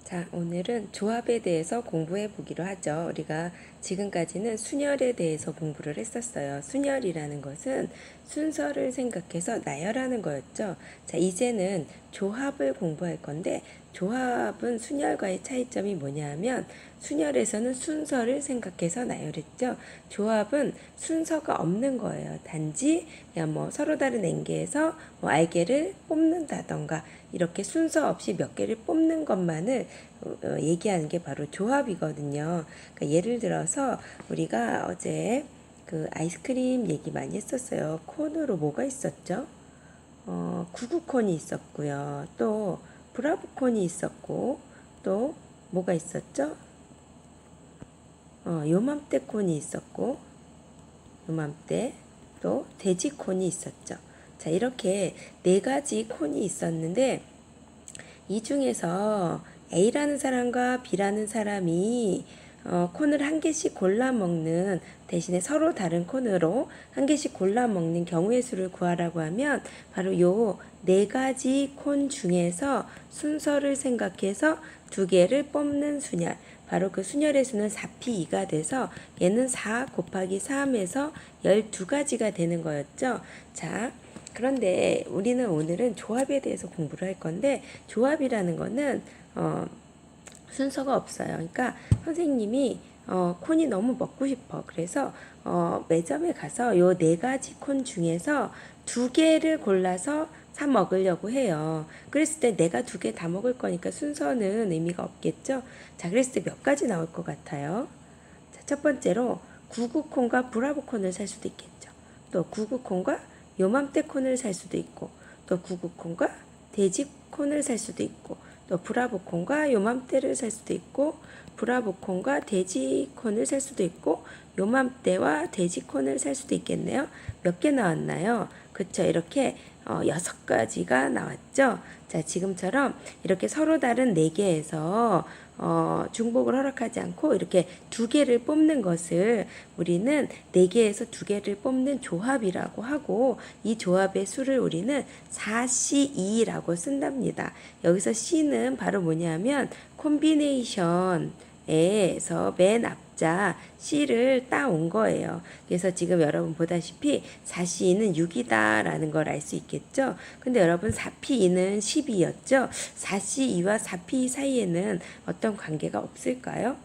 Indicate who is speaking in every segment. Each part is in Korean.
Speaker 1: 자, 오늘은 조합에 대해서 공부해 보기로 하죠. 우리가 지금까지는 순열에 대해서 공부를 했었어요. 순열이라는 것은 순서를 생각해서 나열하는 거였죠. 자, 이제는 조합을 공부할 건데, 조합은 순열과의 차이점이 뭐냐 하면 순열에서는 순서를 생각해서 나열했죠. 조합은 순서가 없는 거예요. 단지 그냥 뭐 서로 다른 엥계에서 뭐 알게를 뽑는다던가 이렇게 순서 없이 몇 개를 뽑는 것만을 얘기하는 게 바로 조합이거든요. 그러니까 예를 들어서 우리가 어제 그 아이스크림 얘기 많이 했었어요. 콘으로 뭐가 있었죠? 구구콘이 있었고요. 또 브라보콘이 있었고, 또 뭐가 있었죠? 요맘때 콘이 있었고, 요맘때 또 돼지콘이 있었죠. 자, 이렇게 네 가지 콘이 있었는데 이 중에서 A라는 사람과 B라는 사람이 콘을 한 개씩 골라 먹는 대신에 서로 다른 콘으로 한 개씩 골라 먹는 경우의 수를 구하라고 하면 바로 요 네 가지 콘 중에서 순서를 생각해서 두 개를 뽑는 순열, 바로 그 순열의 수는 4p2가 돼서 얘는 4 곱하기 3에서 12가지가 되는 거였죠. 자, 그런데 우리는 오늘은 조합에 대해서 공부를 할 건데, 조합이라는 거는 순서가 없어요. 그러니까 선생님이 콘이 너무 먹고 싶어. 그래서 매점에 가서 요 네 가지 콘 중에서 두 개를 골라서 사 먹으려고 해요. 그랬을 때 내가 두 개 다 먹을 거니까 순서는 의미가 없겠죠. 자, 그랬을 때 몇 가지 나올 것 같아요. 자, 첫 번째로 구구콘과 브라보콘을 살 수도 있겠죠. 또 구구콘과 요맘때 콘을 살 수도 있고, 또 구구콘과 돼지콘을 살 수도 있고, 또 브라보콘과 요맘때를 살 수도 있고, 브라보콘과 돼지콘을 살 수도 있고, 요맘때와 돼지콘을 살 수도 있겠네요. 몇 개 나왔나요? 그쵸, 이렇게 6가지가 나왔죠. 자, 지금처럼 이렇게 서로 다른 4개에서 중복을 허락하지 않고 이렇게 두 개를 뽑는 것을 우리는 4개에서 두 개를 뽑는 조합이라고 하고, 이 조합의 수를 우리는 4C2라고 쓴답니다. 여기서 C는 바로 뭐냐면 콤비네이션에서 맨 앞자 C를 따온 거예요. 그래서 지금 여러분 보다시피 4C2는 6이다 라는 걸 알 수 있겠죠. 근데 여러분 4P2는 12였죠. 4C2와 4P2 사이에는 어떤 관계가 없을까요?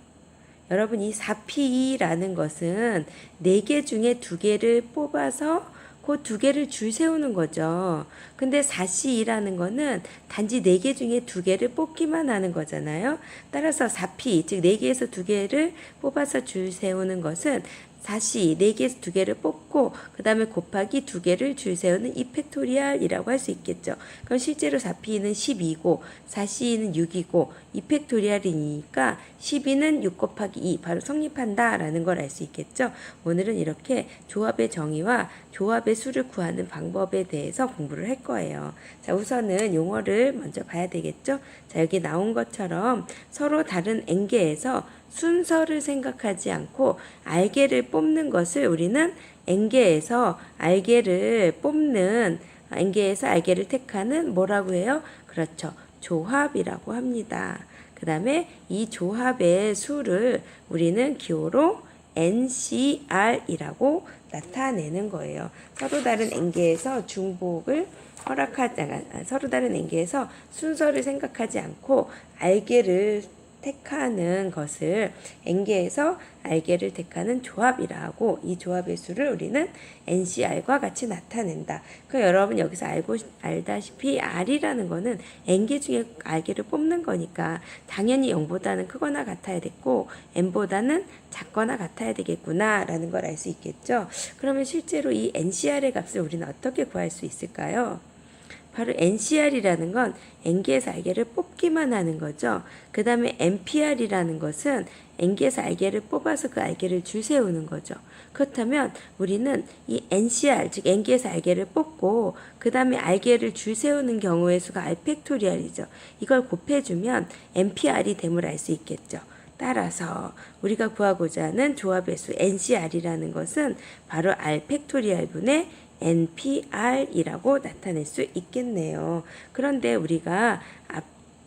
Speaker 1: 여러분, 이 4P2라는 것은 4개 중에 2개를 뽑아서 그 2개를 줄 세우는 거죠. 근데 4C2라는 거는 단지 4개 중에 2개를 뽑기만 하는 거잖아요. 따라서 4P, 즉 4개에서 2개를 뽑아서 줄 세우는 것은 4C, 4개에서 2개를 뽑고 그 다음에 곱하기 2개를 줄 세우는 이팩토리알이라고 할 수 있겠죠. 그럼 실제로 4P는 12고 4C는 6이고 이팩토리알이니까 12는 6 곱하기 2 바로 성립한다라는 걸 알 수 있겠죠. 오늘은 이렇게 조합의 정의와 조합의 수를 구하는 방법에 대해서 공부를 할 거예요. 자, 우선은 용어를 먼저 봐야 되겠죠. 자, 여기 나온 것처럼 서로 다른 엥계에서 순서를 생각하지 않고 알게를 뽑는 것을 우리는 엥계에서 알게를 뽑는, 엥계에서 알게를 택하는 뭐라고 해요? 그렇죠. 조합이라고 합니다. 그 다음에 이 조합의 수를 우리는 기호로 NCR이라고 나타내는 거예요. 서로 다른 엥계에서 중복을 서로 다른 엥계에서 순서를 생각하지 않고 알게를 택하는 것을 엥계에서 알게를 택하는 조합이라고, 이 조합의 수를 우리는 NCR과 같이 나타낸다. 그 여러분 여기서 알다시피 R이라는 거는 엥계 중에 알게를 뽑는 거니까 당연히 0보다는 크거나 같아야 됐고 N보다는 작거나 같아야 되겠구나 라는 걸 알 수 있겠죠. 그러면 실제로 이 NCR의 값을 우리는 어떻게 구할 수 있을까요? 바로 NCR이라는 건 엥계에서 알게를 뽑기만 하는 거죠. 그 다음에 NPR이라는 것은 엥계에서 알게를 뽑아서 그 알게를 줄 세우는 거죠. 그렇다면 우리는 이 NCR, 즉 엥계에서 알게를 뽑고 그 다음에 알게를 줄 세우는 경우의 수가 R팩토리알이죠. 이걸 곱해주면 NPR이 됨을 알 수 있겠죠. 따라서 우리가 구하고자 하는 조합의 수 NCR이라는 것은 바로 R팩토리알 분의 NPR이라고 나타낼 수 있겠네요. 그런데 우리가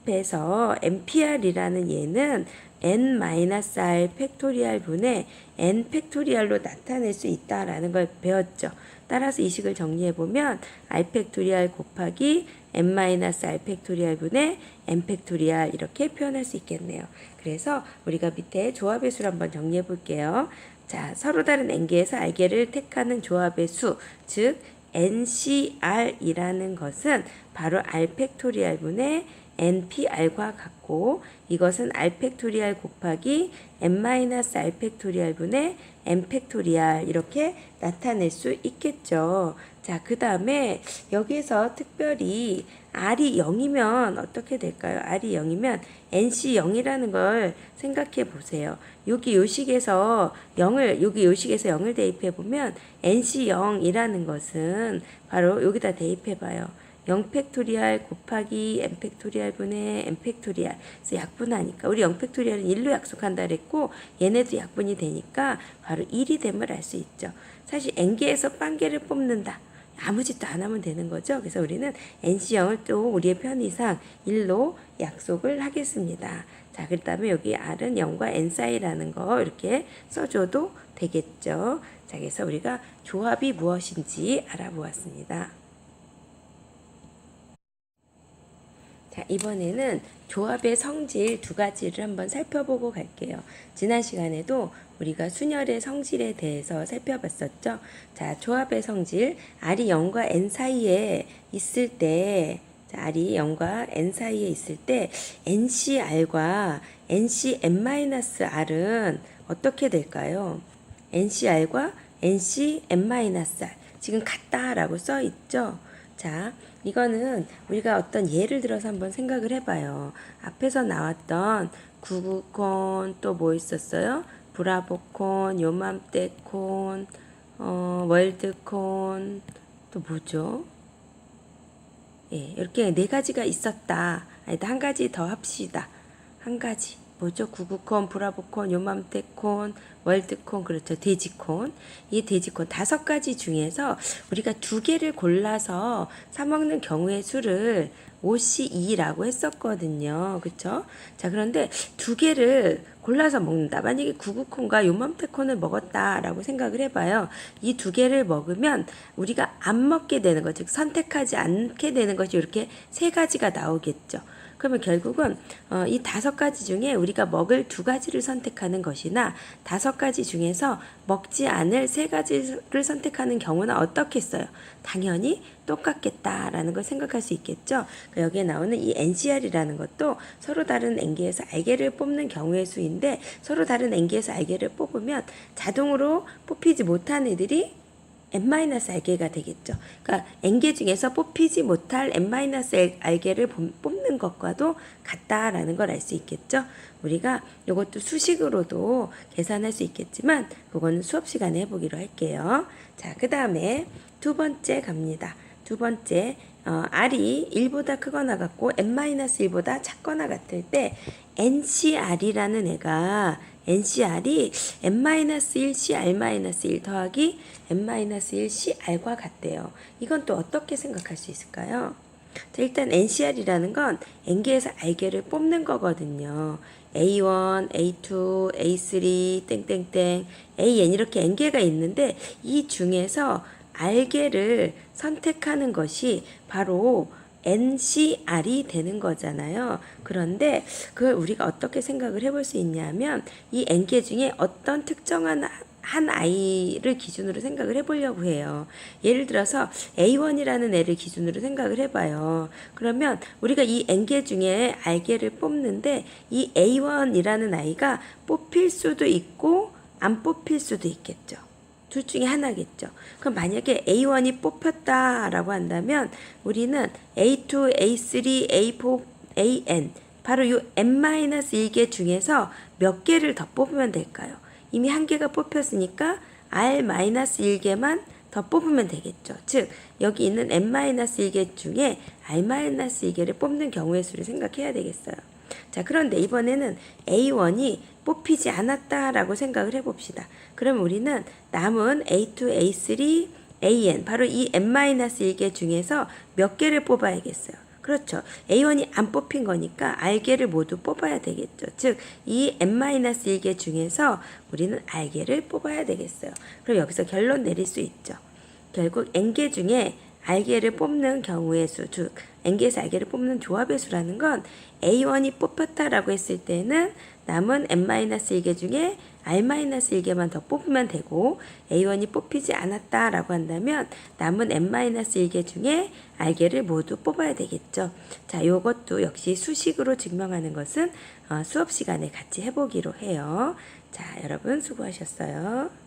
Speaker 1: 앞에서 NPR이라는 얘는 n-r 팩토리얼 분의 n 팩토리얼로 나타낼 수 있다라는 걸 배웠죠. 따라서 이 식을 정리해보면 r 팩토리얼 곱하기 n-r 팩토리얼 분의 n 팩토리얼 이렇게 표현할 수 있겠네요. 그래서 우리가 밑에 조합의 수를 한번 정리해 볼게요. 자, 서로 다른 n개에서 r개를 택하는 조합의 수, 즉 NCR이라는 것은 바로 R 팩토리얼 분의 NPR과 같고, 이것은 R 팩토리얼 곱하기 n-R 팩토리얼 분의 n 팩토리얼 이렇게 나타낼 수 있겠죠. 자, 그 다음에 여기에서 특별히 R이 0이면 어떻게 될까요? R이 0이면 NC 0이라는 걸 생각해 보세요. 여기 요식에서 0을 대입해 보면 NC 0이라는 것은 바로 여기다 대입해 봐요. 0 팩토리얼 곱하기 n 팩토리얼 분의 n 팩토리얼. 그래서 약분하니까 우리 0 팩토리얼은 1로 약속한다 그랬고 얘네도 약분이 되니까 바로 1이 됨을 알 수 있죠. 사실 n개에서 빵개를 뽑는다. 아무 짓도 안 하면 되는 거죠. 그래서 우리는 NC0을 또 우리의 편의상 1로 약속을 하겠습니다. 자, 그 다음에 여기 R은 0과 N 사이라는 거 이렇게 써줘도 되겠죠. 자, 그래서 우리가 조합이 무엇인지 알아보았습니다. 자, 이번에는 조합의 성질 두 가지를 한번 살펴보고 갈게요. 지난 시간에도 우리가 순열의 성질에 대해서 살펴봤었죠. 자, 조합의 성질 R이 0과 N 사이에 있을 때, 자, R이 0과 N 사이에 있을 때 NCR과 NCn-R은 어떻게 될까요? NCR과 NCn-R 지금 같다라고 써 있죠. 자, 이거는 우리가 어떤 예를 들어서 한번 생각을 해봐요. 앞에서 나왔던 구구콘 또 뭐 있었어요? 브라보콘, 요맘때콘, 월드콘 또 뭐죠? 예, 이렇게 네 가지가 있었다. 아니다, 한 가지 더 합시다. 한 가지. 뭐죠? 구구콘, 브라보콘, 요맘때콘, 월드콘, 그렇죠. 돼지콘. 이 돼지콘 5가지 중에서 우리가 2개를 골라서 사먹는 경우의 수를 5C2라고 했었거든요. 그쵸? 자, 그런데 2개를 골라서 먹는다. 만약에 구구콘과 요맘때콘을 먹었다라고 생각을 해봐요. 이 2개를 먹으면 우리가 안 먹게 되는 것, 즉 선택하지 않게 되는 것이 이렇게 3가지가 나오겠죠. 그러면 결국은 이 5가지 중에 우리가 먹을 2가지를 선택하는 것이나 5가지 중에서 먹지 않을 3가지를 선택하는 경우는 어떻겠어요? 당연히 똑같겠다라는 걸 생각할 수 있겠죠. 여기에 나오는 이 NCR이라는 것도 서로 다른 n개에서 r개를 뽑는 경우의 수인데, 서로 다른 n개에서 r개를 뽑으면 자동으로 뽑히지 못한 애들이 n-r개가 되겠죠. 그러니까 n개 중에서 뽑히지 못할 n-r개를 뽑는 것과도 같다라는 걸 알 수 있겠죠. 우리가 이것도 수식으로도 계산할 수 있겠지만 그거는 수업 시간에 해보기로 할게요. 자, 그 다음에 두 번째 갑니다. 두 번째, R이 1보다 크거나 같고 n-1보다 작거나 같을 때 NCR이라는 애가 NCR이 n-1CR-1 더하기 n-1CR과 같대요. 이건 또 어떻게 생각할 수 있을까요? 자, 일단 NCR이라는 건 n개에서 r개를 뽑는 거거든요. A1, A2, A3, 땡땡땡, AN 이렇게 n개가 있는데 이 중에서 r개를 선택하는 것이 바로 NCR이 되는 거잖아요. 그런데 그걸 우리가 어떻게 생각을 해볼 수 있냐면 이 n개 중에 어떤 특정한 한 아이를 기준으로 생각을 해보려고 해요. 예를 들어서 A1이라는 애를 기준으로 생각을 해봐요. 그러면 우리가 이 n개 중에 r개를 뽑는데 이 A1이라는 아이가 뽑힐 수도 있고 안 뽑힐 수도 있겠죠. 둘 중에 하나겠죠. 그럼 만약에 A1이 뽑혔다라고 한다면 우리는 A2, A3, A4, AN 바로 이 n-1개 중에서 몇 개를 더 뽑으면 될까요? 이미 한 개가 뽑혔으니까 R-1개만 더 뽑으면 되겠죠. 즉 여기 있는 n-1개 중에 R-1개를 뽑는 경우의 수를 생각해야 되겠어요. 자, 그런데 이번에는 A1이 뽑히지 않았다라고 생각을 해봅시다. 그럼 우리는 남은 A2, A3, AN 바로 이 n-1개 중에서 몇 개를 뽑아야겠어요. 그렇죠. A1이 안 뽑힌 거니까 R개를 모두 뽑아야 되겠죠. 즉, 이 n-1개 중에서 우리는 R개를 뽑아야 되겠어요. 그럼 여기서 결론 내릴 수 있죠. 결국 n개 중에 R개를 뽑는 경우의 수, 즉 n개에서 R개를 뽑는 조합의 수라는 건 A1이 뽑혔다라고 했을 때는 남은 n-1개 중에 R-1개만 더 뽑으면 되고 A1이 뽑히지 않았다라고 한다면 남은 n-1개 중에 R개를 모두 뽑아야 되겠죠. 자, 요것도 역시 수식으로 증명하는 것은 수업 시간에 같이 해보기로 해요. 자, 여러분 수고하셨어요.